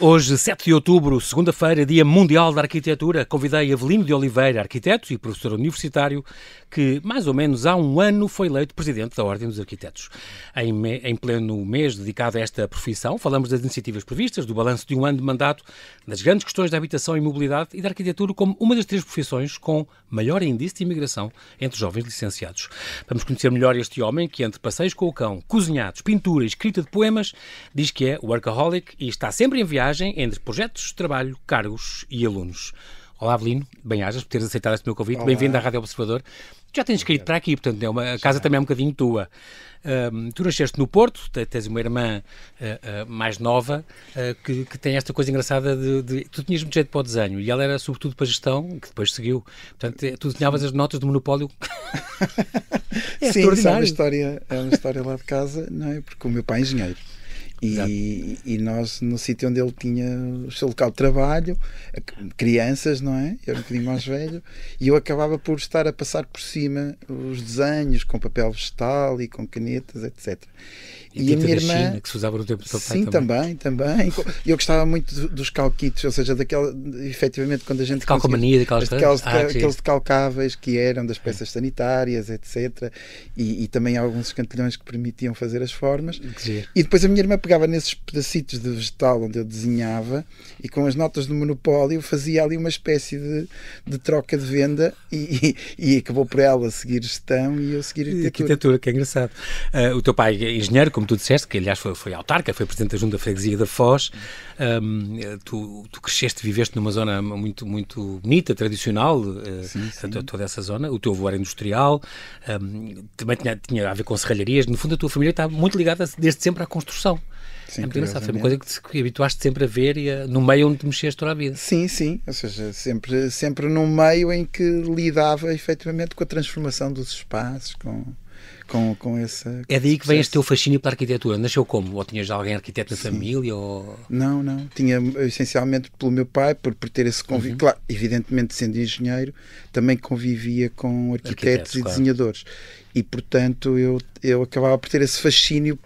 Hoje, 7 de outubro, segunda-feira, Dia Mundial da Arquitetura, convidei Avelino de Oliveira, arquiteto e professor universitário, que mais ou menos há um ano foi eleito Presidente da Ordem dos Arquitetos. Em pleno mês dedicado a esta profissão, falamos das iniciativas previstas, do balanço de um ano de mandato, das grandes questões da habitação e mobilidade e da arquitetura como uma das 3 profissões com maior índice de imigração entre jovens licenciados. Vamos conhecer melhor este homem que, entre passeios com o cão, cozinhados, pintura e escrita de poemas, diz que é workaholic e está sempre em viagem entre projetos, trabalho, cargos e alunos. Olá, Avelino, bem-ajas por teres aceitado este meu convite. Olá. Bem-vindo à Rádio Observador. Já tens escrito para aqui, portanto, a casa também é um bocadinho tua. Tu nasceste no Porto, tens uma irmã mais nova que tem esta coisa engraçada de... Tu tinhas muito jeito para o desenho e ela era sobretudo para a gestão, que depois seguiu. Portanto, tu desenhavas as notas do Monopólio. Sim, extraordinário. É uma história lá de casa, não é? Porque o meu pai é engenheiro. E nós, no sítio onde ele tinha o seu local de trabalho, crianças, não é? Eu era um bocadinho mais velho, e eu acabava por estar a passar por cima os desenhos com papel vegetal e com canetas, etc. E a minha irmã, China, que se usava no tempo do teu pai. Sim, também. Eu gostava muito dos calquitos, ou seja, daquela, efetivamente, quando a gente... Calcomania, aqueles de calcáveis que eram das peças sanitárias, etc. E também alguns escantilhões que permitiam fazer as formas. E depois a minha irmã pegava nesses pedacitos de vegetal onde eu desenhava e com as notas do Monopólio fazia ali uma espécie de troca de venda e acabou por ela seguir gestão e eu seguir arquitetura. Que é engraçado. O teu pai é engenheiro, como tu disseste, que aliás foi autarca, foi presidente da Junta da Freguesia da Foz. Tu cresceste, viveste numa zona muito, muito bonita, tradicional, sim. Toda essa zona. O teu avô era industrial, também tinha a ver com serralharias. No fundo, a tua família está muito ligada desde sempre à construção. Sim, é muito engraçado, foi uma coisa que habituaste sempre a ver e no meio onde te mexeste toda a vida. Sim, ou seja, sempre num meio em que lidava efetivamente com a transformação dos espaços, com essa... É daí que vem este teu fascínio pela arquitetura? Nasceu como? Ou tinhas alguém arquiteto na família? Ou... Não. Tinha essencialmente pelo meu pai, por ter esse convívio. Claro, evidentemente, sendo engenheiro, também convivia com arquitetos e desenhadores. E, portanto, eu acabava por ter esse fascínio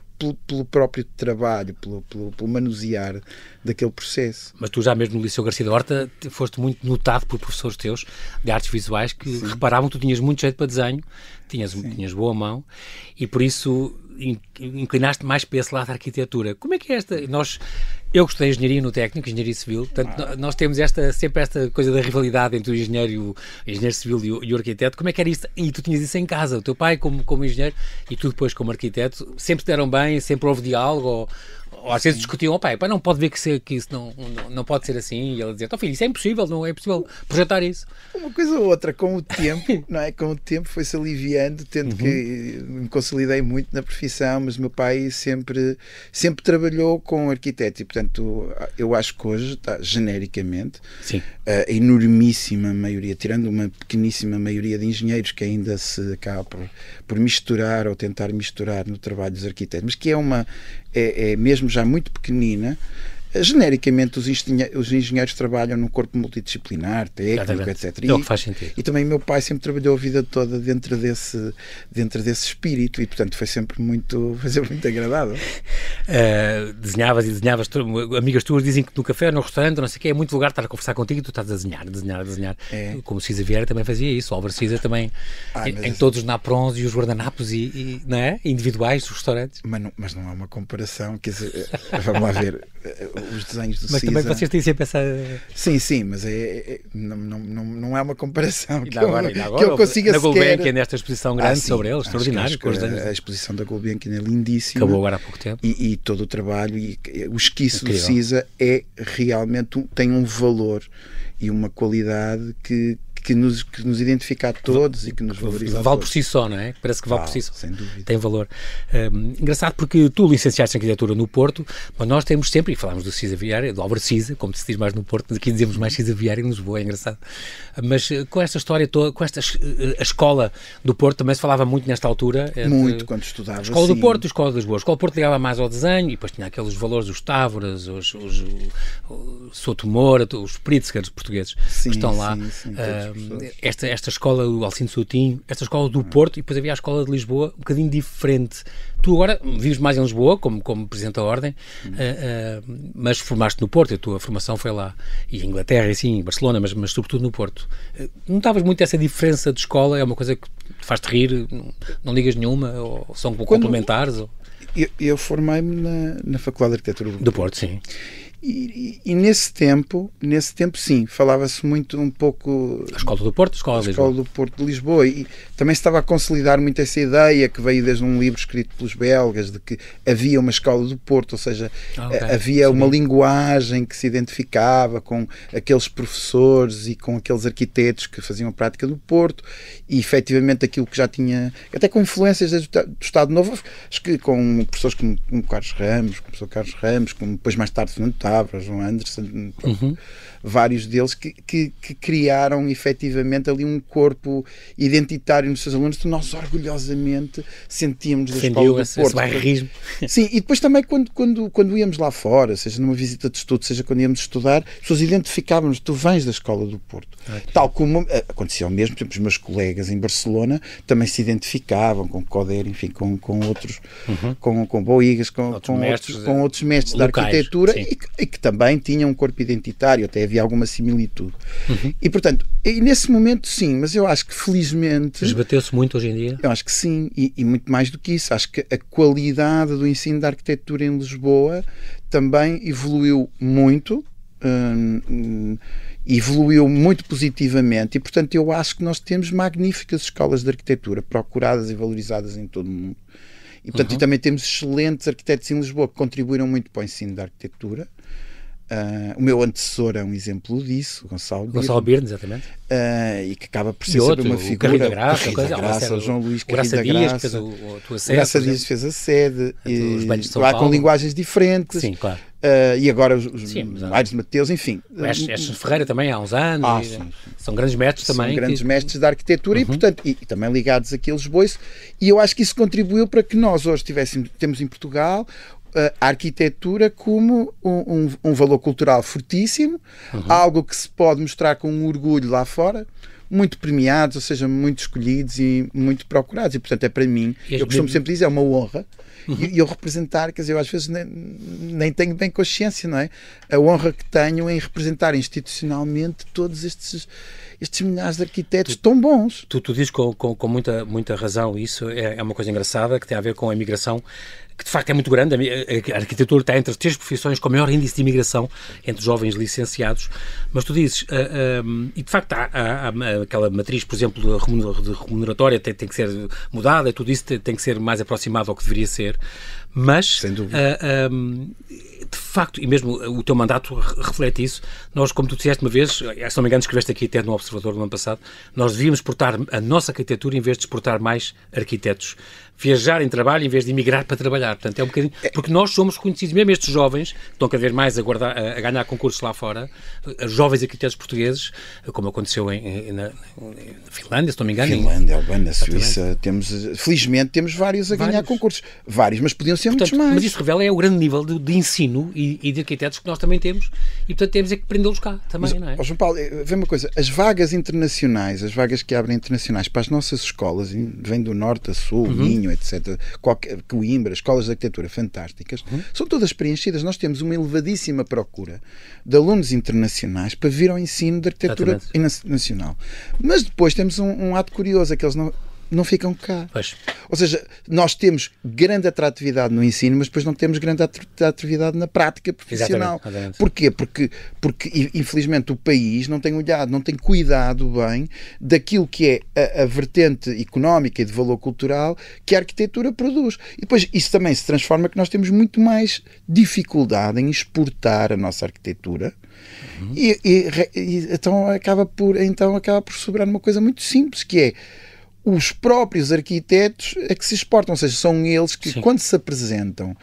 pelo próprio trabalho, pelo manusear daquele processo. Mas tu já mesmo no Liceu Garcia da Horta foste muito notado por professores teus de artes visuais que reparavam que tu tinhas muito jeito para desenho, tinhas boa mão e por isso inclinaste mais para esse lado da arquitetura. Como é que é esta? Eu gostei de engenharia no técnico, engenharia civil, portanto nós temos sempre esta coisa da rivalidade entre o engenheiro civil e o arquiteto. Como é que era isso? E tu tinhas isso em casa, o teu pai como engenheiro e tu depois como arquiteto, sempre te deram bem, sempre houve diálogo ou às vezes discutiam, pai, não pode ver que isso não pode ser assim, e ele dizia, filho, isso é impossível, não é possível projetar isso. Uma coisa ou outra, com o tempo, não é? Com o tempo foi-se aliviando, tendo que me consolidei muito na profissão, mas meu pai sempre trabalhou com arquitetos e, portanto, eu acho que hoje, genericamente, a enormíssima maioria, tirando uma pequeníssima maioria de engenheiros que ainda se acaba por misturar ou tentar misturar no trabalho dos arquitetos, mas que é mesmo já muito pequenina. Genericamente os engenheiros trabalham num corpo multidisciplinar, técnico, etc. Faz sentido. E também meu pai sempre trabalhou a vida toda dentro desse espírito e, portanto, foi sempre muito agradável. Desenhavas, amigas tuas dizem que no café, no restaurante, não sei o que, é muito lugar estar a conversar contigo e tu estás a desenhar. Como o Cisa Vieira também fazia isso, o Álvaro Cisa também, em todos os naprons e os guardanapos e não é? Individuais dos restaurantes. Mas não há uma comparação, quer dizer, vamos lá ver... Os desenhos do Mas Cisa... também vocês têm sempre essa... Sim, mas não é uma comparação que agora, eu consiga na sequer... Gulbenkian, nesta exposição grande sobre eles, extraordinário. A exposição da Gulbenkian é lindíssima. Acabou agora há pouco tempo. E todo o trabalho, e o esquiço do Cisa realmente tem um valor e uma qualidade que nos identifica a todos e que nos valoriza. Vale por si só, não é? Parece que vale por si só. Sem dúvida. Tem valor. Engraçado porque tu licenciaste em arquitetura no Porto, mas nós temos sempre, e falámos do Cisa Vieira, do Álvaro Cisa, como se diz mais no Porto, aqui dizemos mais Cisa Vieira em Lisboa, é engraçado. Mas com esta história toda, a escola do Porto também se falava muito nesta altura. Muito, quando estudava. A escola do Porto e a escola de Lisboa. A escola do Porto ligava mais ao desenho e depois tinha aqueles valores dos Távoras, os Souto Moura, os Pritzkers portugueses que estão lá. Sim, esta escola, o Alcino Soutinho, esta escola do Porto, e depois havia a escola de Lisboa, um bocadinho diferente. Tu agora vives mais em Lisboa, como Presidente da Ordem, mas formaste no Porto, a tua formação foi lá, e em Inglaterra, e sim, em Barcelona, mas sobretudo no Porto. Notavas muito essa diferença de escola? É uma coisa que te faz-te rir? Não ligas nenhuma? Ou são complementares? Eu formei-me na Faculdade de Arquitetura do Porto, sim. E nesse tempo, sim, falava-se muito um pouco... A Escola do Porto, a Escola de Lisboa. Do Porto de Lisboa. E também se estava a consolidar muito essa ideia que veio desde um livro escrito pelos belgas, de que havia uma Escola do Porto, ou seja, havia uma linguagem que se identificava com aqueles professores e com aqueles arquitetos que faziam a prática do Porto, e efetivamente aquilo que já tinha, até com influências do Estado Novo, acho que com professores como Carlos Ramos, como o professor Carlos Ramos, como depois mais tarde Fernando Tavra, João Anderson, vários deles que criaram efetivamente ali um corpo identitário nos seus alunos, que nós orgulhosamente sentíamos da Escola do Porto. Esse bairrismo. Sim, e depois também quando íamos lá fora, seja numa visita de estudo, seja quando íamos estudar, as pessoas identificavam-nos, tu vens da Escola do Porto. Tal como acontecia o mesmo, por exemplo, os meus colegas em Barcelona também se identificavam com Coder, enfim, com outros, com Boigas, com outros mestres da arquitetura, e que também tinham um corpo identitário, até havia alguma similitude. E, portanto, nesse momento, sim, mas eu acho que, felizmente... Esbateu-se muito hoje em dia? Eu acho que sim, e muito mais do que isso. Acho que a qualidade do ensino da arquitetura em Lisboa também evoluiu muito, positivamente, e, portanto, eu acho que nós temos magníficas escolas de arquitetura procuradas e valorizadas em todo o mundo. E, portanto, e também temos excelentes arquitetos em Lisboa que contribuíram muito para o ensino da arquitetura. O meu antecessor é um exemplo disso, Gonçalo Birne, exatamente. E que acaba por ser uma figura. O Graça, o João Luís Graça Dias, fez a tua sede. Graça Dias fez a sede. Lá com linguagens diferentes. Sim, claro. E agora os Aires de Mateus, enfim. Estes Ferreira também há uns anos. São grandes mestres também. São grandes mestres da arquitetura e, portanto, e também ligados aqui a Lisboa. E eu acho que isso contribuiu para que nós hoje temos em Portugal a arquitetura como um valor cultural fortíssimo, algo que se pode mostrar com um orgulho lá fora, muito premiados, ou seja, muito escolhidos e muito procurados. E, portanto, é para mim, eu costumo sempre dizer, é uma honra. E eu representar, quer dizer, eu às vezes nem tenho bem consciência, não é? A honra que tenho em representar institucionalmente todos estes milhares de arquitetos tão bons. Tu dizes com muita razão isso, é uma coisa engraçada que tem a ver com a imigração, que de facto é muito grande. A arquitetura está entre as 3 profissões com o maior índice de imigração entre jovens licenciados, mas tu dizes, e de facto há aquela matriz, por exemplo, de remuneratória tem que ser mudada, e tudo isso tem que ser mais aproximado ao que deveria ser, mas sem dúvida. De facto, e mesmo o teu mandato reflete isso. Nós, como tu disseste uma vez, se não me engano, escreveste aqui até no Observador no ano passado, nós devíamos exportar a nossa arquitetura em vez de exportar mais arquitetos. Viajar em trabalho em vez de emigrar para trabalhar. Portanto, é um bocadinho... Porque nós somos reconhecidos, mesmo estes jovens, que estão cada vez mais a ganhar concursos lá fora, jovens arquitetos portugueses, como aconteceu na Finlândia, se não me engano. Finlândia, Albânia, Suíça, felizmente temos vários a ganhar concursos. Vários, mas podiam ser muitos mais. Mas isso revela o grande nível de ensino e de arquitetos que nós também temos, e portanto temos que prendê-los cá também, não é? João Paulo, vê uma coisa, as vagas internacionais, as vagas que abrem internacionais para as nossas escolas, vêm do norte a sul, Minho, etc., Coimbra, escolas de arquitetura fantásticas, são todas preenchidas. Nós temos uma elevadíssima procura de alunos internacionais para vir ao ensino de arquitetura nacional. Mas depois temos um ato curioso, é que eles não ficam cá. Pois. Ou seja, nós temos grande atratividade no ensino, mas depois não temos grande atratividade na prática profissional. Exatamente. Porquê? Porque infelizmente o país não tem olhado, não tem cuidado bem daquilo que é a vertente económica e de valor cultural que a arquitetura produz. E depois isso também se transforma que nós temos muito mais dificuldade em exportar a nossa arquitetura. Então acaba por sobrar uma coisa muito simples, que é os próprios arquitetos é que se exportam, ou seja, são eles que, quando se apresentam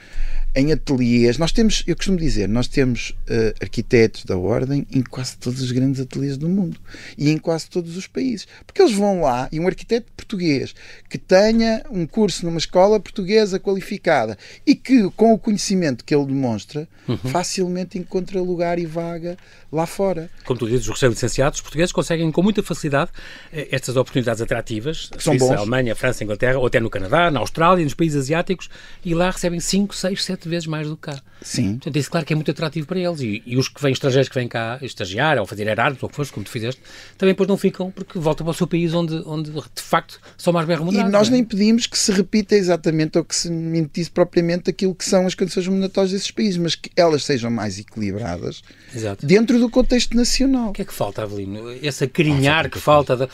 em ateliês. Nós temos, eu costumo dizer, nós temos arquitetos da Ordem em quase todos os grandes ateliês do mundo e em quase todos os países. Porque eles vão lá e um arquiteto português que tenha um curso numa escola portuguesa qualificada e que, com o conhecimento que ele demonstra, facilmente encontra lugar e vaga lá fora. Como tu dizes, os recém-licenciados portugueses conseguem com muita facilidade estas oportunidades atrativas, São Suíça, bons. Alemanha, França, Inglaterra, ou até no Canadá, na Austrália, nos países asiáticos, e lá recebem 5, 6, 7 vezes mais do que cá. Sim. Portanto, isso claro que é muito atrativo para eles. E os que vêm estrangeiros que vêm cá estagiar ou fazer Erasmus, ou o que fosse, como tu fizeste, também depois não ficam, porque voltam para o seu país onde de facto são mais bem remunerados. E nós nem pedimos que se repita exatamente ou que se mimetize propriamente aquilo que são as condições remuneratórias desses países, mas que elas sejam mais equilibradas. Exato. Dentro do contexto nacional. O que é que falta, Avelino? Esse acarinhar que falta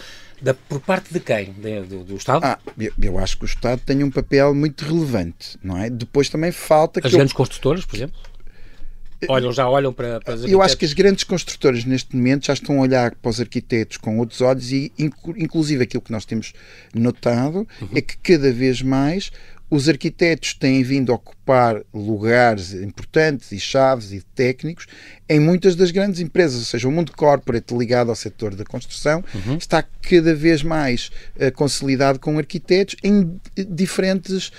por parte de quem? Do Estado? Eu acho que o Estado tem um papel muito relevante, não é? Depois também falta... As grandes construtoras, por exemplo? Já olham para os arquitetos? Eu acho que as grandes construtoras neste momento já estão a olhar para os arquitetos com outros olhos e inclusive aquilo que nós temos notado é que cada vez mais os arquitetos têm vindo a ocupar lugares importantes e chaves e técnicos em muitas das grandes empresas, ou seja, o mundo corporate ligado ao setor da construção está cada vez mais consolidado com arquitetos em diferentes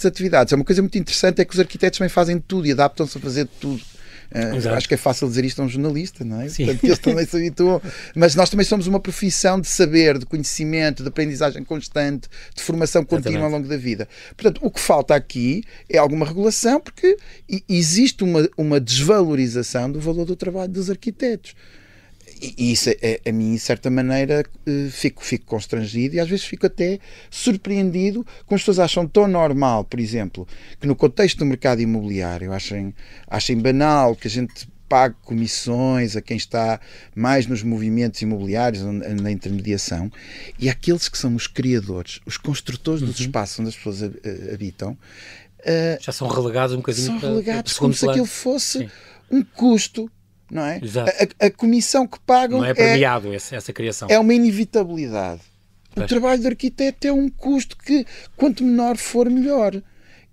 atividades. É uma coisa muito interessante, é que os arquitetos também fazem tudo e adaptam-se a fazer tudo. Acho que é fácil dizer isto a um jornalista, não é? Sim. Portanto, eles também se habituam. Mas nós também somos uma profissão de saber, de conhecimento, de aprendizagem constante, de formação contínua ao longo da vida. Portanto, o que falta aqui é alguma regulação, porque existe uma desvalorização do valor do trabalho dos arquitetos. E isso, a mim, de certa maneira, fico constrangido e às vezes fico até surpreendido com as pessoas acham tão normal, por exemplo, que no contexto do mercado imobiliário achem banal que a gente pague comissões a quem está mais nos movimentos imobiliários, na intermediação, e aqueles que são os criadores, os construtores dos espaços onde as pessoas habitam, já são relegados um bocadinho são para relegados segundo como se plano. aquilo fosse Sim. um custo. Não é? Exato. A comissão que pagam não é premiado essa criação. É uma inevitabilidade. Pois. O trabalho do arquiteto é um custo que, quanto menor for, melhor.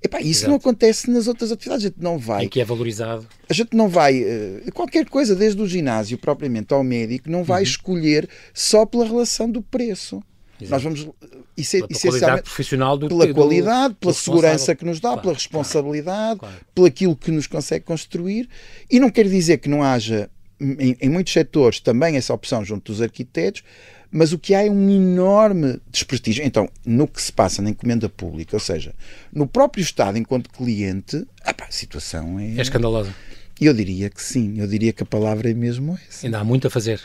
Epá, isso Exato. não acontece nas outras atividades. A gente não vai. Em que é valorizado. A gente não vai. Qualquer coisa, desde o ginásio propriamente ao médico, não vai escolher só pela relação do preço. Exato. Nós vamos Pela qualidade profissional pela qualidade, pela segurança que nos dá, claro, pela responsabilidade, claro. pelo aquilo que nos consegue construir. E não quer dizer que não haja em muitos setores também essa opção junto dos arquitetos, mas o que há é um enorme desprestígio. Então, no que se passa na encomenda pública, ou seja, no próprio Estado enquanto cliente, a situação É escandalosa. Eu diria que sim, eu diria que a palavra é mesmo essa. Ainda há muito a fazer.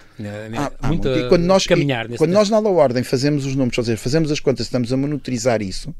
Há muito muito. E quando nós, caminhar. quando nós na Ordem fazemos os números, ou seja, fazemos as contas, estamos a monitorizar isso,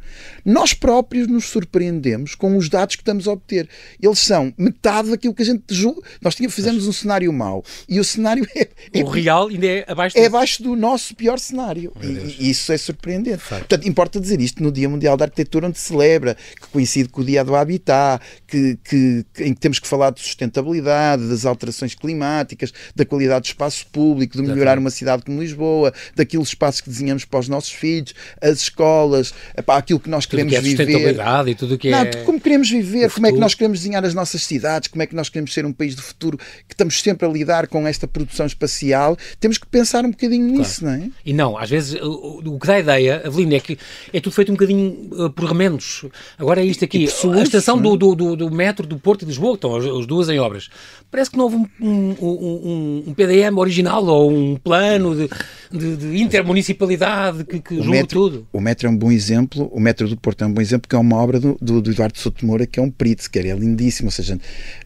nós próprios nos surpreendemos com os dados que estamos a obter. Eles são metade daquilo que a gente julga. Nós fizemos um cenário mau e o cenário o real ainda é abaixo é abaixo do nosso pior cenário. E isso é surpreendente. Portanto, importa dizer isto no Dia Mundial da Arquitetura, onde se celebra, que coincide com o Dia do Habitat, em que temos que falar de sustentabilidade, das alterações climáticas, da qualidade do espaço público, de melhorar uma cidade como Lisboa, daqueles espaços que desenhamos para os nossos filhos, as escolas, aquilo que nós queremos viver. Sustentabilidade e tudo o que é... Como queremos viver, como é que nós queremos desenhar as nossas cidades, como é que nós queremos ser um país do futuro, que estamos sempre a lidar com esta produção espacial, temos que pensar um bocadinho nisso, não é? E não, às vezes o que dá a ideia, Avelino, é que é tudo feito um bocadinho por remendos. Agora é isto aqui, a estação do metro do Porto e de Lisboa, estão as duas em obras. Parece que não houve um PDM original ou um plano de intermunicipalidade que julga tudo. O metro é um bom exemplo, o metro do Porto é um bom exemplo, que é uma obra do Eduardo Souto Moura, que é um Pritzker, é lindíssimo, ou seja,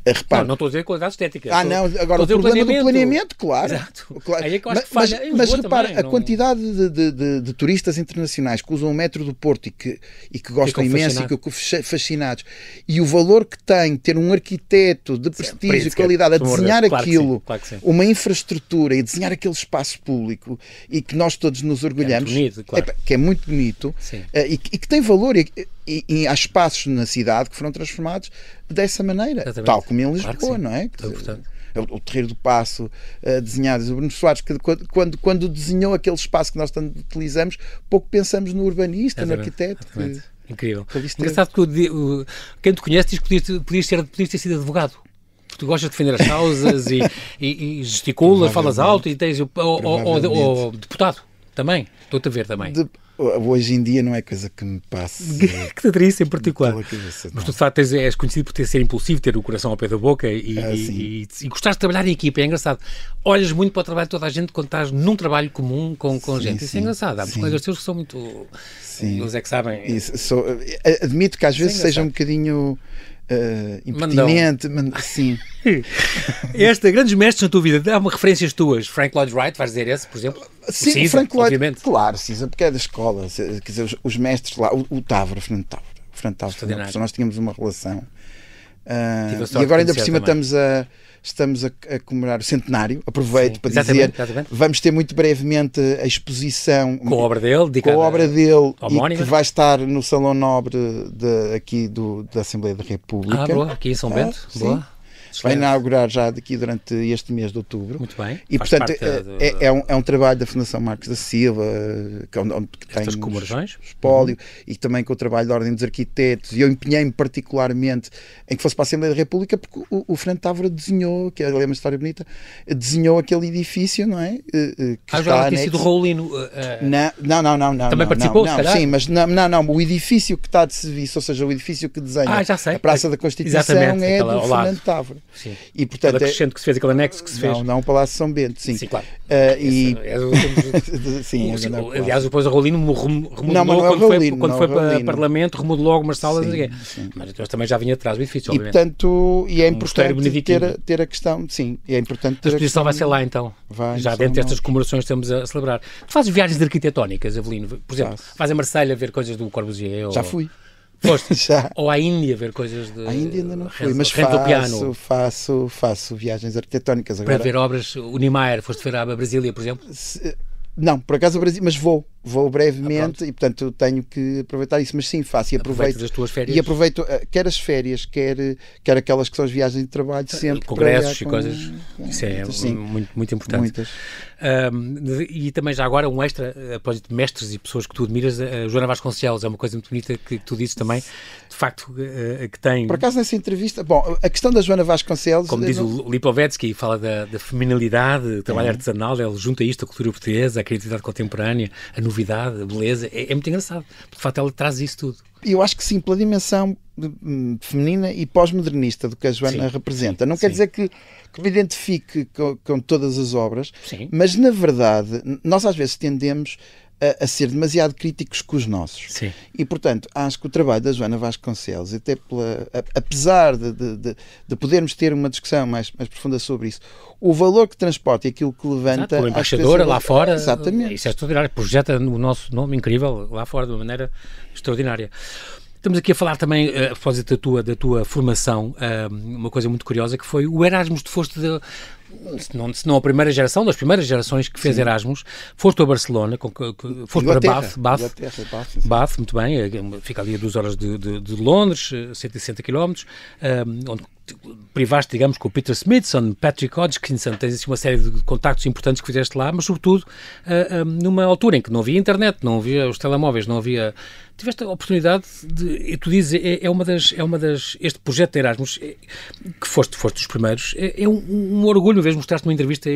repare... Não estou a dizer qualidade estética. Agora o problema do planeamento, claro. Exato. Claro. Aí é que eu acho que falha. Mas repare, também, a quantidade de turistas internacionais que usam o metro do Porto e que gostam imenso e que ficam fascinados, e o valor que tem ter um arquiteto de prestígio e qualidade a desenhar aquilo, uma infraestrutura e desenhar aquele espaço público e que nós todos nos orgulhamos, que é muito bonito e que tem valor e há espaços na cidade que foram transformados dessa maneira, tal como em Lisboa, não é? O Terreiro do Paço, desenhado por Bruno Soares, que quando desenhou aquele espaço que nós tanto utilizamos, pouco pensamos no urbanista, no arquiteto. Incrível. Engraçado que quem te conhece diz que podias ter sido advogado. Porque tu gostas de defender as causas e gesticulas, falas alto e tens... Ou deputado também. Estou-te a ver também. Hoje em dia não é coisa que me passe. Que te atraísse em particular. Mas tu de facto és conhecido por ser impulsivo, ter o coração ao pé da boca e gostares de trabalhar em equipa. É engraçado. Olhas muito para o trabalho de toda a gente quando estás num trabalho comum com gente. Isso é engraçado. Há muitos colegas teus que são muito... Eles é que sabem. Admito que às vezes seja um bocadinho... impertinente, sim. Esta, grandes mestres na tua vida, dá-me referências tuas. Frank Lloyd Wright, vais dizer esse, por exemplo? Sim, Cisa, Frank Lloyd, obviamente. claro, Cisa, porque é da escola. Quer dizer, os mestres lá, o Távora, Fernando Távora, nós tínhamos uma relação. E agora ainda por cima estamos a comemorar o centenário. Aproveito para dizer, vamos ter muito brevemente a exposição com a obra dele, e que vai estar no Salão Nobre aqui da Assembleia da República. Boa, aqui em São Bento. Boa. Vai inaugurar já daqui durante este mês de outubro. Muito bem. E, portanto, é um trabalho da Fundação Marcos da Silva, que tem espólio, e também com o trabalho da Ordem dos Arquitetos. E eu empenhei-me particularmente em que fosse para a Assembleia da República, porque o Fernando Távora desenhou, que é uma história bonita, desenhou aquele edifício, não é? Já tinha sido Raulino. Não. Também participou, se calhar? Sim, mas não. O edifício que está de serviço, ou seja, o edifício que desenha a Praça da Constituição é do Fernando Távora. Sim. E, portanto, que se fez, aquele anexo que se fez. Não, o Palácio São Bento, sim. Sim, claro. Aliás, depois a Raulino remodelou quando foi para o Parlamento, remodelou algumas salas, mas depois também já vinha atrás do edifício, obviamente. E, portanto, é importante ter a questão, sim, é importante ter a exposição vai ser lá, então. Já dentro destas comemorações que estamos a celebrar. Tu fazes viagens arquitetónicas, Avelino? Por exemplo, vais a Marselha ver coisas do Corbusier? Já fui. Foste? Já. Ou à Índia ver coisas de... À Índia ainda não fui, mas faço viagens arquitetónicas agora. Para ver obras, o Niemeyer, foste ver a Brasília, por exemplo? Não, por acaso o Brasil, mas vou brevemente e portanto tenho que aproveitar isso, mas sim, faço e aproveito as tuas férias. E aproveito quer as férias, quer aquelas que são as viagens de trabalho sempre. Congressos e coisas, isso é muito importante. Muitas. E também já agora um extra, após de mestres e pessoas que tu admiras, a Joana Vasconcelos, é uma coisa muito bonita que tu dizes também, de facto, que tem... Por acaso nessa entrevista, a questão da Joana Vasconcelos... Como diz o Lipovetsky, fala da feminilidade, do trabalho artesanal, ele junta isto à cultura portuguesa, à criatividade contemporânea, a novidade, a beleza, é muito engraçado, de facto ela traz isso tudo. Eu acho que sim, pela dimensão feminina e pós-modernista do que a Joana representa. Não quer dizer que me identifique com todas as obras, mas na verdade nós às vezes tendemos a ser demasiado críticos com os nossos. Sim. E, portanto, acho que o trabalho da Joana Vasconcelos, até apesar de podermos ter uma discussão mais profunda sobre isso, o valor que transporta e aquilo que levanta... A embaixadora lá fora, exatamente. Isso é extraordinário, projeta o nosso nome incrível lá fora de uma maneira extraordinária. Estamos aqui a falar também, a propósito da tua formação, uma coisa muito curiosa, que foi o Erasmus. Tu foste, se não a primeira geração, das primeiras gerações que fez Erasmus, foste a Barcelona, foste para Bath, muito bem, fica ali a 2 horas de Londres, 160 km, onde privaste, digamos, com o Peter Smithson, Patrick Hodgkinson, tens assim uma série de contactos importantes que fizeste lá, mas sobretudo numa altura em que não havia internet, não havia os telemóveis, não havia... Tiveste a oportunidade de... Tu dizes, este projeto de Erasmus, que foste dos primeiros, é um orgulho, uma vez mostraste numa entrevista,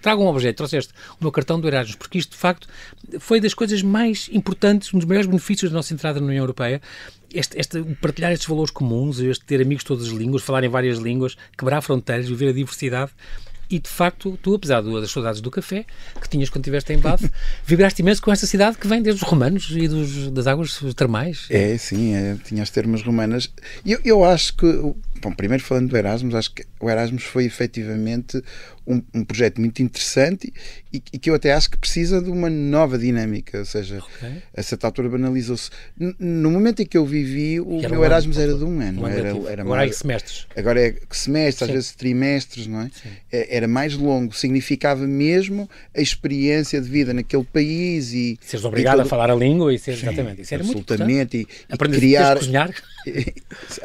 traga um objeto, trouxeste o meu cartão do Erasmus, porque isto, de facto, foi das coisas mais importantes, um dos maiores benefícios da nossa entrada na União Europeia, partilhar estes valores comuns, ter amigos de todas as línguas, falar em várias línguas, quebrar fronteiras, viver a diversidade. E, de facto, tu, apesar das saudades do café que tinhas quando estiveste em Bath, vibraste imenso com esta cidade que vem desde os romanos e das águas termais. Sim, tinha as termas romanas. Eu acho que, primeiro falando do Erasmus, acho que o Erasmus foi efetivamente um projeto muito interessante e que eu até acho que precisa de uma nova dinâmica, ou seja, a certa altura banalizou-se. No momento em que eu vivi, o meu Erasmus era de um ano. Agora é semestres. Agora é semestres, às vezes trimestres, não é? Era mais longo, significava mesmo a experiência de vida naquele país e... Seres obrigado a falar a língua e seres, exatamente, isso era muito importante. E criar... a cozinhar.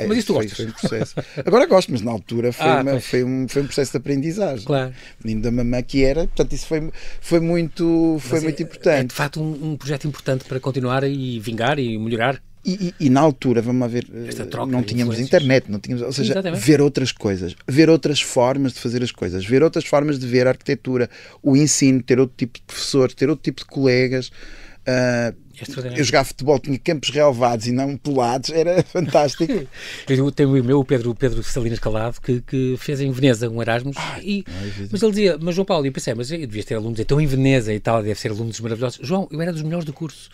Mas isso tu gostas? Foi um processo. Agora gosto, mas na altura foi um processo de aprendizagem. Claro. Menino da mamã que era, portanto isso foi muito importante. É de facto um projeto importante para continuar e vingar e melhorar E na altura, vamos lá ver, não tínhamos internet, não tínhamos, ou seja, ver outras coisas, ver outras formas de fazer as coisas, ver outras formas de ver a arquitetura, o ensino, ter outro tipo de professores, ter outro tipo de colegas. Eu jogava futebol, tinha campos relevados e não pelados, era fantástico. Eu tenho o meu, o Pedro Salinas Calado, que fez em Veneza um Erasmus, mas ele dizia, mas João Paulo, eu pensei, mas eu devias ter alunos, então em Veneza e tal, deve ser alunos maravilhosos. João, eu era dos melhores do curso.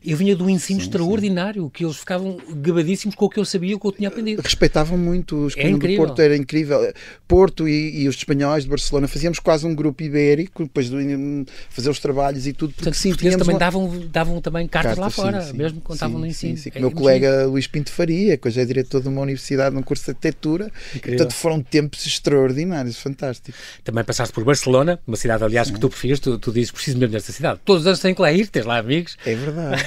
Eu vinha de um ensino extraordinário, que eles ficavam gabadíssimos com o que eu sabia, com o que eu tinha aprendido. Respeitavam muito os caminhos do Porto, era incrível. Porto e os espanhóis de Barcelona, fazíamos quase um grupo ibérico, depois de fazer os trabalhos e tudo. Portanto, sim, eles também davam também cartas lá fora, sim, mesmo quando estavam no ensino. O meu colega Luís Pinto Faria, que hoje é diretor de uma universidade num curso de arquitetura, portanto foram tempos extraordinários, fantástico. Também passaste por Barcelona, uma cidade, aliás, que tu preferes, tu dizes preciso mesmo desta cidade. Todos os anos têm que lá ir, tens lá amigos. É verdade.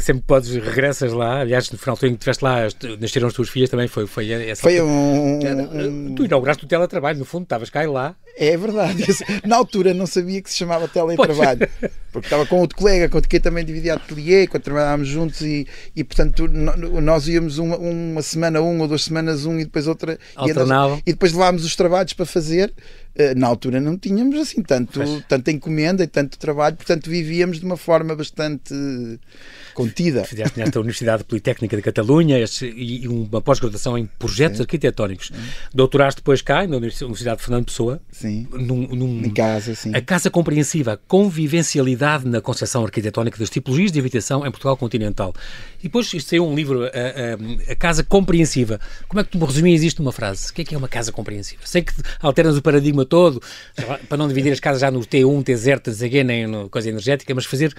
Sempre podes, regressas lá, aliás, no final em que estiveste lá, nasceram as tuas filhas, também foi essa. Foi Tu inauguraste o teletrabalho, no fundo, estavas cá e lá. É verdade. Na altura não sabia que se chamava teletrabalho, porque estava com outro colega, com quem também dividia ateliê, quando trabalhávamos juntos e portanto nós íamos uma semana ou 2 semanas e depois outra e depois levámos os trabalhos para fazer. Na altura não tínhamos assim tanta encomenda e tanto trabalho, portanto vivíamos de uma forma bastante contida. Fizeste nesta Universidade Politécnica de Catalunha e uma pós-graduação em projetos arquitetónicos. Doutoraste depois cá, na Universidade de Fernando Pessoa. Sim. Em casa, sim. A Casa Compreensiva, convivencialidade na concepção arquitetónica das tipologias de habitação em Portugal continental. E depois isto saiu um livro, a Casa Compreensiva. Como é que tu me resumias isto numa frase? O que é uma casa compreensiva? Sei que alternas o paradigma todo, para não dividir as casas já no T1, T0, T2, nem no coisa energética, mas fazer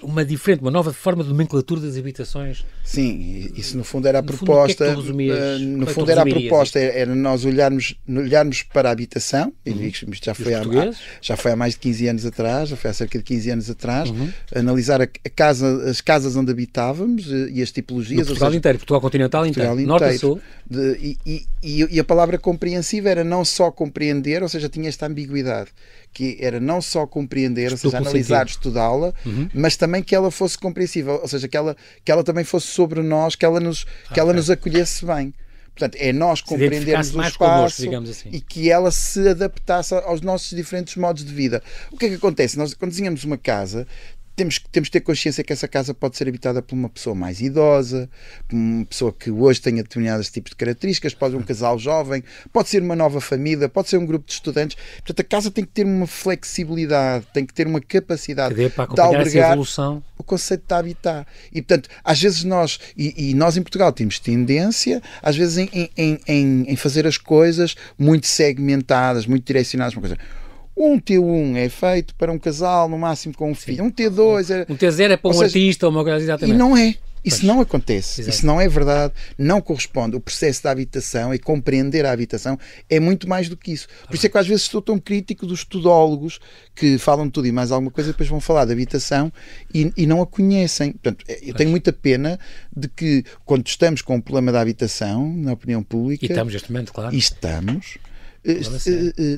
uma nova forma de nomenclatura das habitações. Sim, isso no fundo era a proposta. No fundo era a proposta, era nós olharmos para a habitação, e isto já foi há mais de 15 anos atrás, já foi há cerca de 15 anos atrás, analisar as casas onde habitávamos e as tipologias. No Portugal inteiro, Portugal continental inteiro, norte a sul. E a palavra compreensiva era não só compreender, ou seja, tinha esta ambiguidade, que era não só compreender, ou seja, analisar, estudá-la, mas também que ela fosse compreensiva, ou seja, que ela também fosse sobre nós, que ela nos acolhesse bem. Portanto, é nós compreendermos o espaço assim. E que ela se adaptasse aos nossos diferentes modos de vida. O que é que acontece? Nós, quando desenhamos uma casa, temos que ter consciência que essa casa pode ser habitada por uma pessoa mais idosa, por uma pessoa que hoje tenha determinados tipos de características, pode ser um casal jovem, pode ser uma nova família, pode ser um grupo de estudantes. Portanto, a casa tem que ter uma flexibilidade, tem que ter uma capacidade de albergar o conceito de habitar. E, portanto, às vezes nós em Portugal temos tendência, às vezes, em fazer as coisas muito segmentadas, muito direcionadas para uma coisa. Um T1 é feito para um casal, no máximo com um filho. Um T2 um T0 é para um artista ou uma coisa, exatamente. E não é. Isso não acontece. Exato. Isso não é verdade. Não corresponde. O processo da habitação e compreender a habitação é muito mais do que isso. Por isso é que às vezes estou tão crítico dos tudólogos que falam de tudo e mais alguma coisa e depois vão falar de habitação e não a conhecem. Portanto, eu tenho muita pena de que quando estamos com o problema da habitação na opinião pública... E estamos neste momento, claro. E estamos...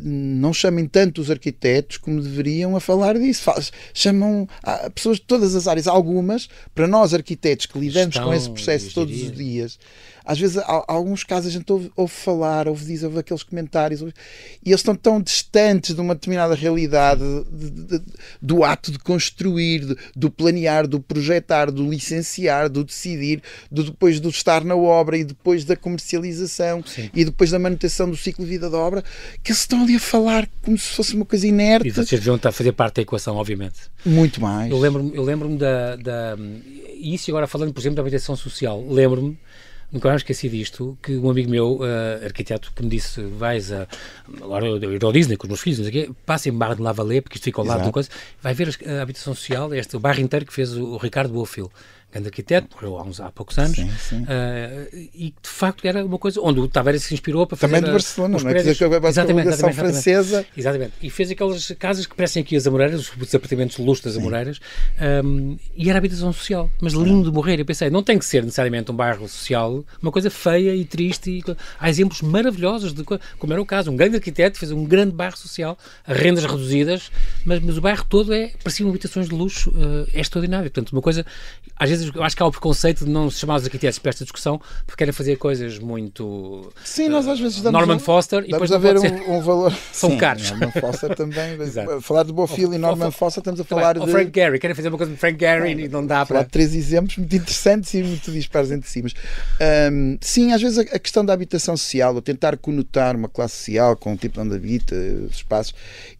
não chamem tanto os arquitetos como deveriam a falar disso. Chamam pessoas de todas as áreas, algumas, para nós arquitetos que lidamos com esse processo todos os dias. Às vezes, alguns casos a gente ouve falar, ouve aqueles comentários, e eles estão tão distantes de uma determinada realidade do ato de construir, do planear, do projetar, do licenciar, do decidir, depois do estar na obra e depois da comercialização. Sim. E depois da manutenção do ciclo de vida da obra, que eles estão ali a falar como se fosse uma coisa inerte. E vocês deviam estar a fazer parte da equação, obviamente. Muito mais. Eu lembro-me e isso agora falando, por exemplo, da habitação social, lembro-me, nunca mais esqueci disto, que um amigo meu, arquiteto, que me disse, agora eu ir ao Disney com os meus filhos, não sei o quê, passa em Barra de Lavalée, porque isto fica ao lado de uma coisa, vai ver a habitação social, o bairro inteiro que fez o Ricardo Boafil, grande arquiteto, morreu há poucos anos, e de facto era uma coisa onde o Tavares se inspirou para fazer... Também de Barcelona, não é? Exatamente, francesa. Exatamente, e fez aquelas casas que parecem aqui as Amoreiras, os apartamentos de luxo das Amoreiras, e era habitação social, mas lindo de morrer. Eu pensei, não tem que ser necessariamente um bairro social, uma coisa feia e triste, há exemplos maravilhosos de como era o caso, um grande arquiteto fez um grande bairro social, a rendas reduzidas, mas o bairro todo pareciam habitações de luxo, é extraordinário. Portanto, uma coisa, às vezes vezes eu acho que há o preconceito de não se chamar os arquitetos para esta discussão porque querem fazer coisas muito... Sim, nós às vezes damos Norman Foster e depois a ver um valor... São sim, caros. Norman Foster também. Falar de Bofill e Norman Foster, estamos a falar de... Frank Gehry, querem fazer uma coisa de Frank Gehry e não dá para... Falar de 3 exemplos muito interessantes e muito dispares entre si. Mas, sim, às vezes a questão da habitação social, ou tentar conotar uma classe social com o tipo onde habita, os espaços,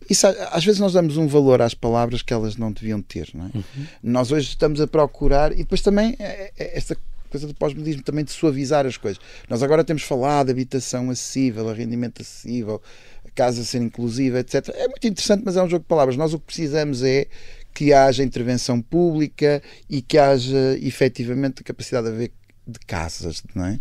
isso, às vezes nós damos um valor às palavras que elas não deviam ter, não é? Nós hoje estamos a procurar, e depois também esta coisa do pós-modernismo também de suavizar as coisas. Nós agora temos falado de habitação acessível, arrendamento acessível, a casa ser inclusiva, etc. É muito interessante, mas é um jogo de palavras. Nós o que precisamos é que haja intervenção pública e que haja efetivamente a capacidade de haver de casas, não é?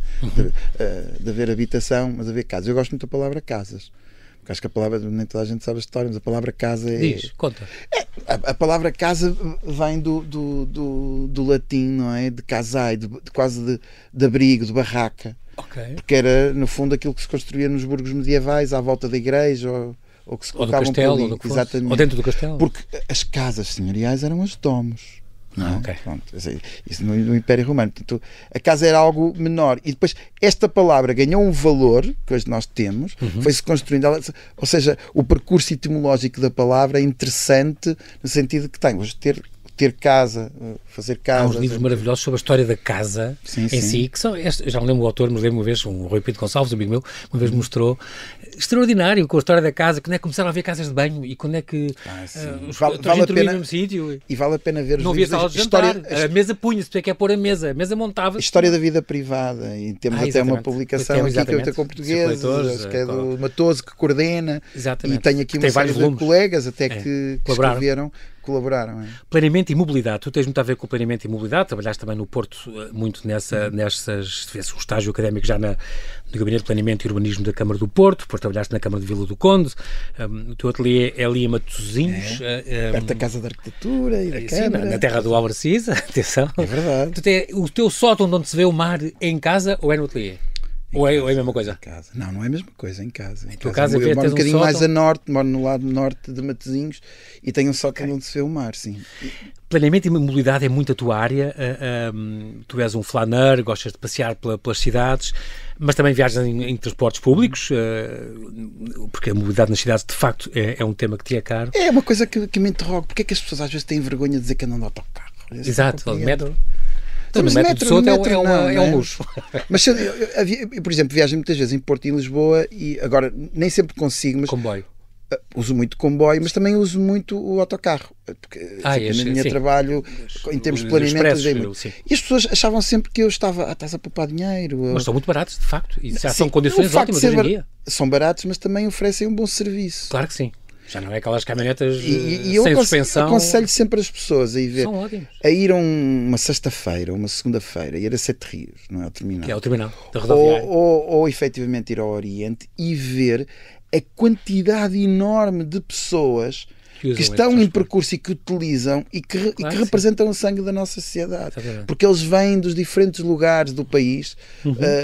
De haver habitação, mas haver casas. Eu gosto muito da palavra casas. Porque acho que a palavra, nem toda a gente sabe a história, mas a palavra casa é... Diz, conta. A palavra casa vem do latim, não é? De casai, quase de abrigo, de barraca. Okay. Porque era, no fundo, aquilo que se construía nos burgos medievais, à volta da igreja, ou que se colocavam do castelo, por ali. Exatamente. Ou dentro do castelo. Porque as casas senhoriais eram as domos. Não é? Okay. Pronto, isso no Império Romano. Portanto, a casa era algo menor. E depois esta palavra ganhou um valor que hoje nós temos, foi-se construindo. Ou seja, o percurso etimológico da palavra é interessante no sentido que tem hoje ter casa, fazer casa. Há uns livros maravilhosos sobre a história da casa em si, que são, já não lembro o autor, mas lembro uma vez, um Rui Pinto Gonçalves, um amigo meu, uma vez mostrou, extraordinário, com a história da casa, quando é que começaram a haver casas de banho e quando é que vale a pena, no sítio. E vale a pena ver os não havia sala de jantar, a mesa punha-se, tu é que é pôr a mesa montava-se. História da vida privada, e temos até uma publicação aqui que eu tenho com portugueses, que é do Matoso, que coordena, e tenho aqui uma série de colegas até que colaboraram. Planeamento e mobilidade. Tu tens muito a ver com o planeamento e mobilidade, trabalhaste também no Porto muito nessas, fez um estágio académico já no Gabinete de Planeamento e Urbanismo da Câmara do Porto, depois trabalhaste na Câmara de Vila do Conde, o teu ateliê é ali em Matosinhos. Perto da Casa da Arquitetura e da Câmara. Na terra do Álvaro Siza, atenção. É verdade. O teu sótão onde se vê o mar é em casa ou é no ateliê? Ou é a mesma coisa? Casa. Não é a mesma coisa, em casa. Em casa eu moro um bocadinho mais a norte, moro no lado norte de Matosinhos e tenho um sótão onde se vê o mar, sim. Planeamento e mobilidade é muito a tua área. Tu és um flaneur, gostas de passear pelas cidades, mas também viajas em transportes públicos, porque a mobilidade nas cidades, de facto, é um tema que te é caro. É uma coisa que me interrogo. Porque é que as pessoas às vezes têm vergonha de dizer que andam de autocarro? Exato, de metro. Mas no metro de Sousa é um luxo. Mas eu, por exemplo, viajo muitas vezes em Porto e em Lisboa e agora nem sempre consigo, mas comboio. Uso muito comboio, mas também uso muito o autocarro. Porque na minha trabalho, em termos de planeamento, e as pessoas achavam sempre que eu estás a poupar dinheiro. Mas são muito baratos, de facto, e já são condições ótimas hoje em dia. São baratos, mas também oferecem um bom serviço. Claro que sim. Já não é aquelas caminhonetas e sem suspensão. Eu aconselho sempre as pessoas a ir uma sexta-feira, uma segunda-feira, ir a Sete Rios, não é? Ao terminal. Que é o terminal da rodoviária. Ou efetivamente ir ao Oriente e ver a quantidade enorme de pessoas que estão em percurso e que utilizam e que representam o sangue da nossa sociedade. Porque eles vêm dos diferentes lugares do país,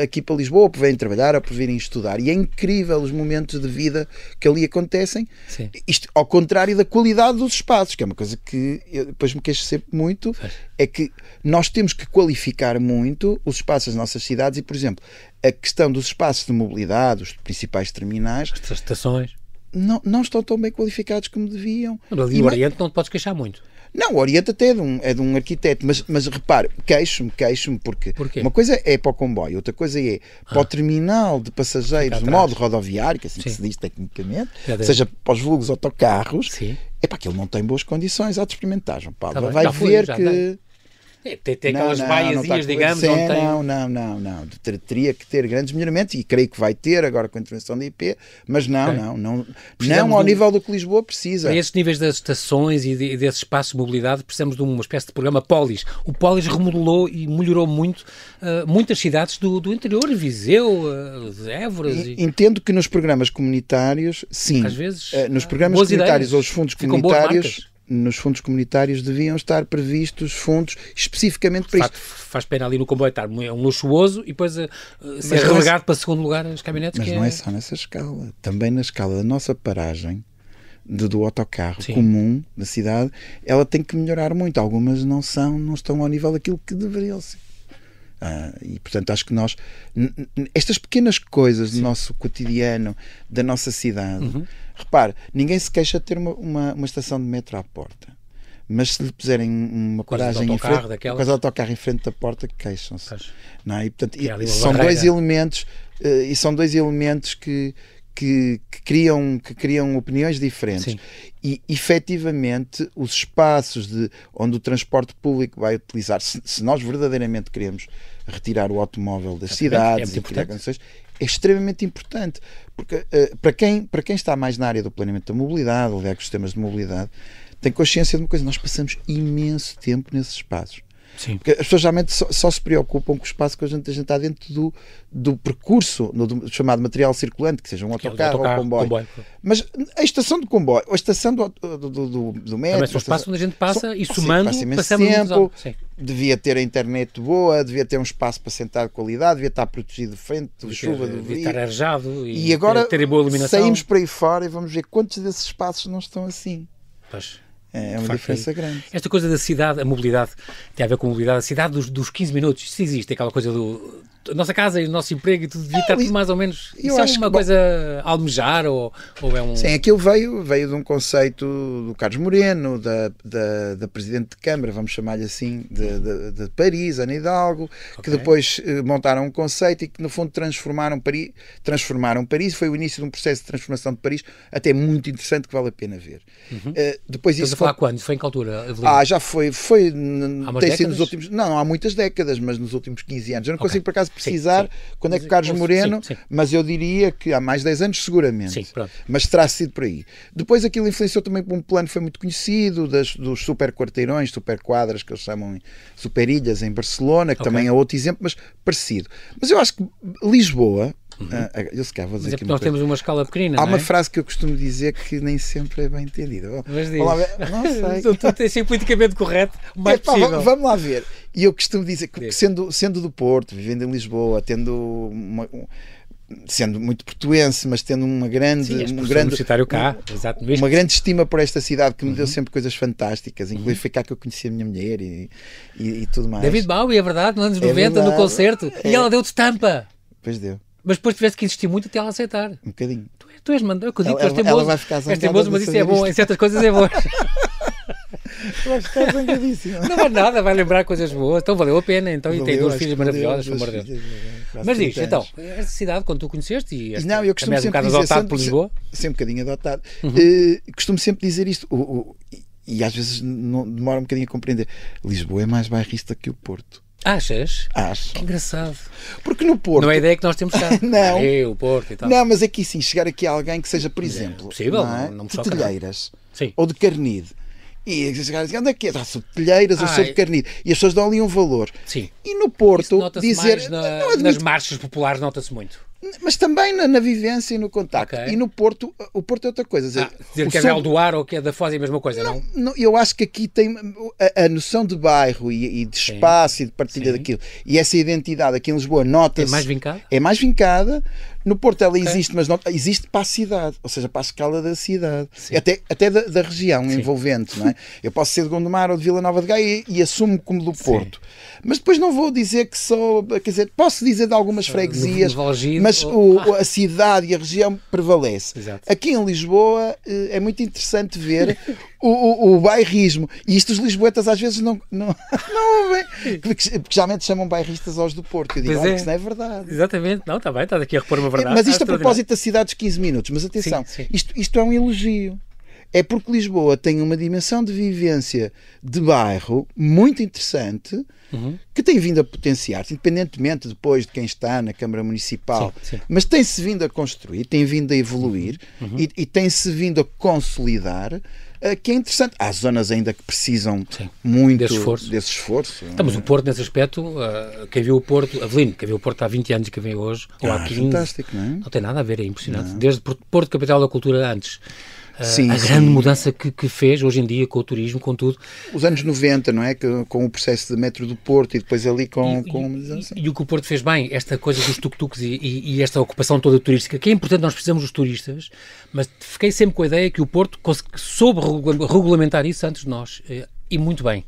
aqui para Lisboa, por virem trabalhar ou por virem estudar. E é incrível os momentos de vida que ali acontecem. Isto, ao contrário da qualidade dos espaços, que é uma coisa que eu depois me queixo sempre muito, é que nós temos que qualificar muito os espaços das nossas cidades e, por exemplo, a questão dos espaços de mobilidade, os principais terminais, as estações, não estão tão bem qualificados como deviam. Ali no Oriente não te podes queixar muito. Não, o Oriente até é de um arquiteto, mas repare, queixo-me porque uma coisa é para o comboio, outra coisa é para o terminal de passageiros de modo rodoviário, que é assim que se diz tecnicamente, seja para os vulgos autocarros, é para aquilo não tem boas condições. Há de experimentar, João Paulo. Vai ver que... Tem aquelas baiazinhas, digamos, não. Teria que ter grandes melhoramentos e creio que vai ter agora com a intervenção da IP, mas não ao nível do que Lisboa precisa. Para esses níveis das estações e desses espaços de mobilidade precisamos de uma espécie de programa Polis. O Polis remodelou e melhorou muito muitas cidades do interior, Viseu, Évora. Entendo que nos programas comunitários, sim. Às vezes, nos programas comunitários ou os fundos comunitários... Nos fundos comunitários deviam estar previstos fundos especificamente para isto. Faz pena ali no comboio estar um luxuoso e depois ser relegado para segundo lugar as caminhonetes. Mas não é só nessa escala. Também na escala da nossa paragem, do autocarro comum na cidade, ela tem que melhorar muito. Algumas não estão ao nível daquilo que deveriam ser. E portanto acho que nós, estas pequenas coisas do nosso cotidiano, da nossa cidade, repare, ninguém se queixa de ter uma estação de metro à porta, mas se lhe puserem uma paragem em frente, coisa de autocarro em frente da porta, queixam-se, não é? E portanto são dois elementos que criam opiniões diferentes. E efetivamente os espaços onde o transporte público vai utilizar, se nós verdadeiramente queremos retirar o automóvel das cidades e criar condições, é extremamente importante, porque para quem está mais na área do planeamento da mobilidade ou de ecossistemas de mobilidade, tem consciência de uma coisa: nós passamos imenso tempo nesses espaços. Sim. Porque as pessoas geralmente só se preocupam com o espaço que a gente está dentro do percurso, do chamado material circulante, que seja um autocarro ou um comboio. Mas a estação do comboio, a estação do metro... Também são espaços onde a gente passa e somando, passamos tempo, devia ter a internet boa, devia ter um espaço para sentar de qualidade, devia estar protegido de frente, de chuva, do devia estar arejado e agora ter boa iluminação. Saímos para aí fora e vamos ver quantos desses espaços não estão assim. Pois. É uma diferença grande. Esta coisa da cidade, a mobilidade, tem a ver com a mobilidade. A cidade dos 15 minutos, isso existe, aquela coisa a nossa casa e o nosso emprego e tudo, devia estar tudo mais ou menos. Isso é uma coisa a almejar ou é um... Sim, aquilo veio de um conceito do Carlos Moreno, da Presidente de Câmara, vamos chamar-lhe assim, de Paris, Ana Hidalgo, que depois montaram um conceito e que no fundo transformaram Paris. Foi o início de um processo de transformação de Paris até muito interessante, que vale a pena ver. Depois isso falar quando? Foi em que altura? Já foi tem sido nos últimos... Não, há muitas décadas, mas nos últimos 15 anos. Eu não consigo, por acaso, precisar quando é que o Carlos Moreno, mas eu diria que há mais de 10 anos seguramente, mas terá sido por aí. Depois aquilo influenciou também por um plano que foi muito conhecido, dos super quarteirões, super quadras, que eles chamam super ilhas, em Barcelona, que também é outro exemplo, mas parecido. Mas eu acho que Lisboa, eu se calhar vou dizer aqui nós temos uma escala pequenina. Há uma frase que eu costumo dizer que nem sempre é bem entendida. Mas diz. Não sei. Tu tens ser politicamente correto o mais possível. Vamos lá ver. E eu costumo dizer que sendo do Porto, vivendo em Lisboa, sendo muito portuense, mas tendo uma grande, uma grande estima por esta cidade, que me deu sempre coisas fantásticas, inclusive foi cá que eu conheci a minha mulher e tudo mais. David Bowie, é verdade, nos anos 90, no concerto, e ela deu-te estampa. Pois deu. Mas depois tivesse que insistir muito até ela aceitar. Um bocadinho. Tu és mandado, eu digo, és teimoso, mas isso é bom, em certas coisas é bom. Vai ficar zangadíssimo. Não vai nada, vai lembrar coisas boas, então valeu a pena, então, e tem duas filhas maravilhosas, pelo amor de Deus. Mas diz, então, esta cidade, quando tu conheceste, e eu costumo sempre dizer, adotado por Lisboa? Sempre um bocadinho adotado. Costumo sempre dizer isto, e às vezes demora um bocadinho a compreender. Lisboa é mais bairrista que o Porto. Achas? Acho. Que engraçado. Porque no Porto... Não é a ideia que nós temos cá. Não. O Porto e tal. Não, mas aqui sim, chegar aqui a alguém que seja, por exemplo, possível, não de Telheiras ou de Carnide. E chegar a dizer, onde é que é? Sou de Telheiras ou sou de Carnide. E as pessoas dão ali um valor. Sim. E no Porto, dizer... nas marchas populares nota-se muito. Mas também na vivência e no contacto. E no Porto, o Porto é outra coisa. Dizer que é do Ar ou que é da Foz é a mesma coisa, não? Eu acho que aqui tem a noção de bairro e de espaço e de partilha daquilo. E essa identidade aqui em Lisboa nota-se... É mais vincada? É mais vincada. No Porto ela existe, mas não existe para a cidade, ou seja, para a escala da cidade, até da região envolvente, não é? Eu posso ser de Gondomar ou de Vila Nova de Gaia e assumo-me como do Porto, mas depois não vou dizer que sou, quer dizer, posso dizer de algumas freguesias, mas a cidade e a região prevalece. Exato. Aqui em Lisboa é muito interessante ver o bairrismo, e isto os lisboetas às vezes não ouvem, porque geralmente chamam bairristas aos do Porto. Eu digo, que isso não é verdade. Exatamente, não, está bem, está aqui a repor uma verdade. Mas isto a propósito da cidade dos 15 minutos, mas atenção, isto é um elogio. É porque Lisboa tem uma dimensão de vivência de bairro muito interessante, que tem vindo a potenciar-se, independentemente depois de quem está na Câmara Municipal, mas tem-se vindo a construir, tem vindo a evoluir e tem-se vindo a consolidar, que é interessante. Há zonas ainda que precisam muito desse esforço. Então, mas o Porto, nesse aspecto, quem viu o Porto, Avelino, quem viu o Porto há 20 anos e quem vê hoje, ou há 15, fantástico, não é? Não tem nada a ver, é impressionante. Desde Porto, capital da cultura, antes. a grande mudança que fez hoje em dia com o turismo, com tudo. Os anos 90, não é? Com o processo de metro do Porto e depois ali com e o que o Porto fez bem, esta coisa dos tuk-tuks e esta ocupação toda turística, que é importante, nós precisamos dos turistas, mas fiquei sempre com a ideia que o Porto soube regulamentar isso antes de nós, e muito bem.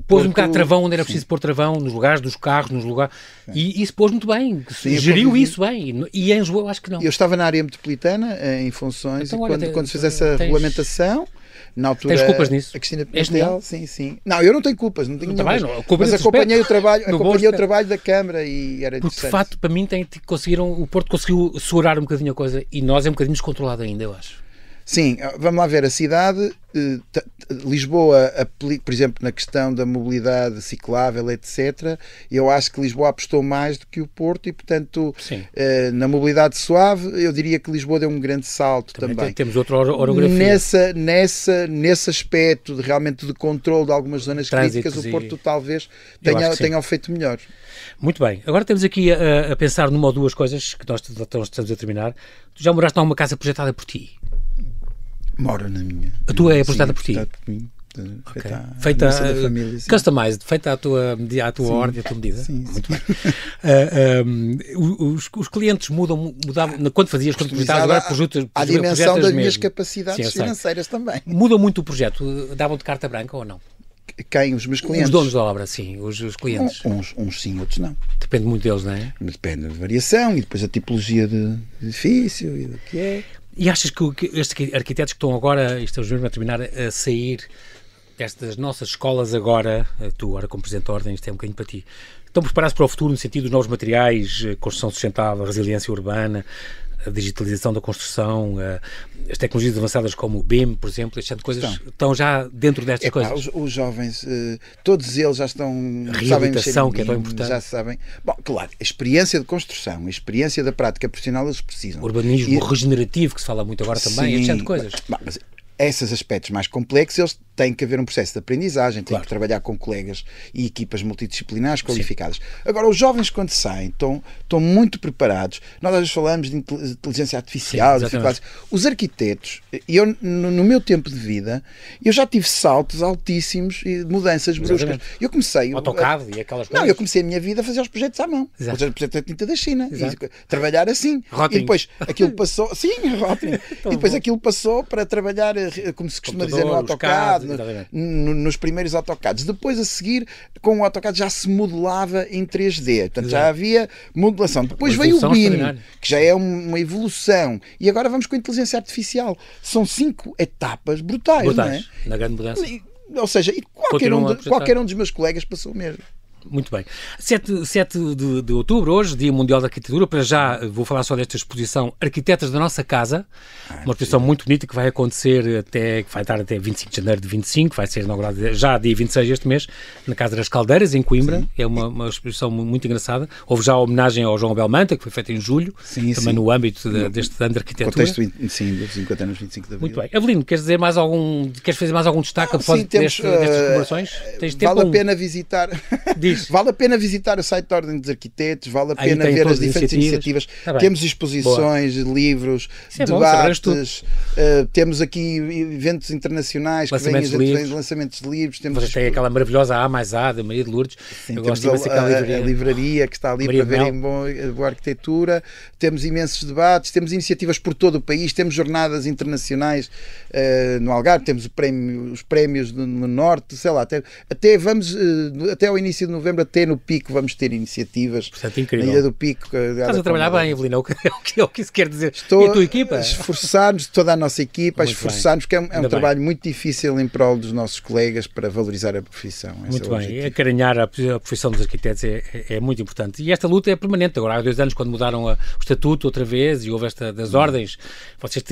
Pôs um bocado de travão onde era preciso pôr travão, nos lugares dos carros, nos lugares. E isso pôs muito bem, geriu isso bem. E em Lisboa, eu acho que não. Eu estava na área metropolitana em funções, então, e quando se fez essa regulamentação, na altura. Tens culpas nisso? A Cristina Pimentel, sim. Não, eu não tenho culpas, não tenho nenhuma. Mas acompanhei o trabalho da Câmara e era interessante. Porque, de facto, para mim, o Porto conseguiu segurar um bocadinho a coisa e nós é um bocadinho descontrolado ainda, eu acho. Sim, vamos lá ver, a cidade, Lisboa, por exemplo, na questão da mobilidade ciclável, etc., eu acho que Lisboa apostou mais do que o Porto e, portanto, na mobilidade suave, eu diria que Lisboa deu um grande salto também. Temos outra orografia. Nesse aspecto realmente de controle de algumas zonas críticas, o Porto talvez tenha feito melhor. Muito bem. Agora temos aqui a pensar numa ou duas coisas que nós estamos a terminar. Tu já moraste numa casa projetada por ti? Moro na minha. A tua é projetada por ti? Por mim. Feita família, customized, feita à tua ordem, à tua medida. Sim. Muito bem. Os clientes mudavam quando projetavas, agora projetas. À dimensão das minhas capacidades financeiras também. Muda muito o projeto? Davam-te carta branca ou não? Quem? Os meus clientes? Os donos da obra, sim. Os clientes. Uns sim, outros não. Depende muito deles, não é? Depende da variação e depois a tipologia de edifício e do que é. E achas que estes arquitetos que estão agora, estamos mesmo a terminar, a sair destas nossas escolas agora, tu agora como Presidente da Ordem, isto é um bocadinho para ti, estão preparados para o futuro no sentido dos novos materiais, construção sustentável, resiliência urbana, a digitalização da construção, as tecnologias avançadas como o BIM, por exemplo, estas coisas estão já dentro destas coisas? Os jovens, todos eles já estão... A reabilitação, que é tão importante. Já sabem. Bom, claro, a experiência de construção, a experiência da prática profissional eles precisam. Urbanismo regenerativo, que se fala muito agora também, estas de coisas. Mas esses aspectos mais complexos, eles têm que haver um processo de aprendizagem, têm que trabalhar com colegas e equipas multidisciplinares qualificadas. Sim. Agora, os jovens, quando saem, estão muito preparados. Nós às vezes falamos de inteligência artificial, os arquitetos, eu, no meu tempo de vida, eu já tive saltos altíssimos e mudanças bruscas. Eu comecei... AutoCAD e aquelas coisas? Não, eu comecei a minha vida a fazer os projetos à mão. Os projetos da tinta da China. E trabalhar assim. Rotting. E depois aquilo passou... Sim, Rotting. E depois aquilo passou para trabalhar, como se costuma dizer, no AutoCAD, nos primeiros AutoCADs. Depois, a seguir, com o AutoCAD já se modelava em 3D. Portanto, já havia modelação. Depois veio o BIM, que já é uma evolução. E agora vamos com a inteligência artificial. São 5 etapas brutais, não é? Na grande mudança. Ou seja, qualquer um dos meus colegas passou mesmo. Muito bem. 7 de outubro, hoje, Dia Mundial da Arquitetura. Para já vou falar só desta exposição Arquitetas da Nossa Casa, uma exposição muito bonita que vai acontecer que vai estar até 25 de janeiro de 25, vai ser inaugurada já dia 26 deste mês, na Casa das Caldeiras, em Coimbra. Sim. É uma exposição muito engraçada. Houve já a homenagem ao João Belmanta, que foi feita em julho, também no âmbito deste ano de arquitetura. Contexto, sim, dos 50 anos, 25 de abril. Muito bem. Avelino, queres fazer mais algum destaque destas comemorações? Vale a pena visitar... Vale a pena visitar o site da Ordem dos Arquitetos, vale a pena ver as diferentes iniciativas. Temos exposições, livros, debates, temos aqui eventos internacionais que vêm de lançamentos de livros. Vocês têm aquela maravilhosa A+A da Maria de Lourdes. Sim, temos a livraria que está ali Maria para verem boa arquitetura. Temos imensos debates, temos iniciativas por todo o país, temos jornadas internacionais no Algarve, temos os prémios no Norte, sei lá, até ao início de novembro, até no Pico, vamos ter iniciativas. Portanto, incrível. Na Ilha do Pico. Estás a trabalhar bem, Avelino, é o que isso quer dizer. Estou e a tua equipa? A esforçar-nos, toda a nossa equipa, porque é um trabalho muito difícil em prol dos nossos colegas para valorizar a profissão. Muito bem, acarinhar a profissão dos arquitetos é muito importante. E esta luta é permanente. Agora, há 2 anos, quando mudaram o estatuto outra vez e houve esta das ordens, vocês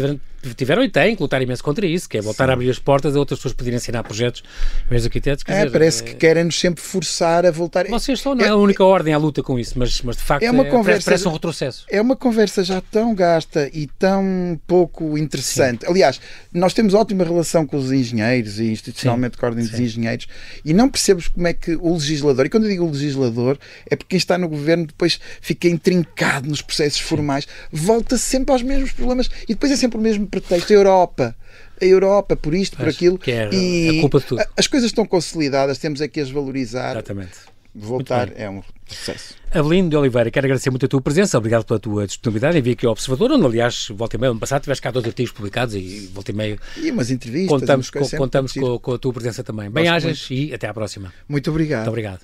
tiveram e têm que lutar imenso contra isso, que é voltar a abrir as portas a outras pessoas poderem assinar projetos, meus arquitetos. Parece que querem-nos sempre forçar a voltar. Vocês só não é a única ordem à luta com isso, mas de facto parece um retrocesso. É uma conversa já tão gasta e tão pouco interessante. Sim. Aliás, nós temos ótima relação com os engenheiros e institucionalmente com a ordem dos engenheiros, e não percebemos como é que o legislador, e quando eu digo o legislador, é porque quem está no governo depois fica intrincado nos processos formais, volta sempre aos mesmos problemas e depois é sempre o mesmo pretexto. A Europa, por isto, por aquilo. Que é a culpa de tudo. As coisas estão consolidadas, temos é que as valorizar. Exatamente. Voltar é um processo. Avelino de Oliveira, quero agradecer muito a tua presença, obrigado pela tua disponibilidade. Envia aqui ao Observador, onde, aliás, volta e meia, ano passado tiveste cá 2 artigos publicados e volta e meia. E umas entrevistas. Contamos com a tua presença também. Bem-ajas e até à próxima. Muito obrigado. Muito obrigado.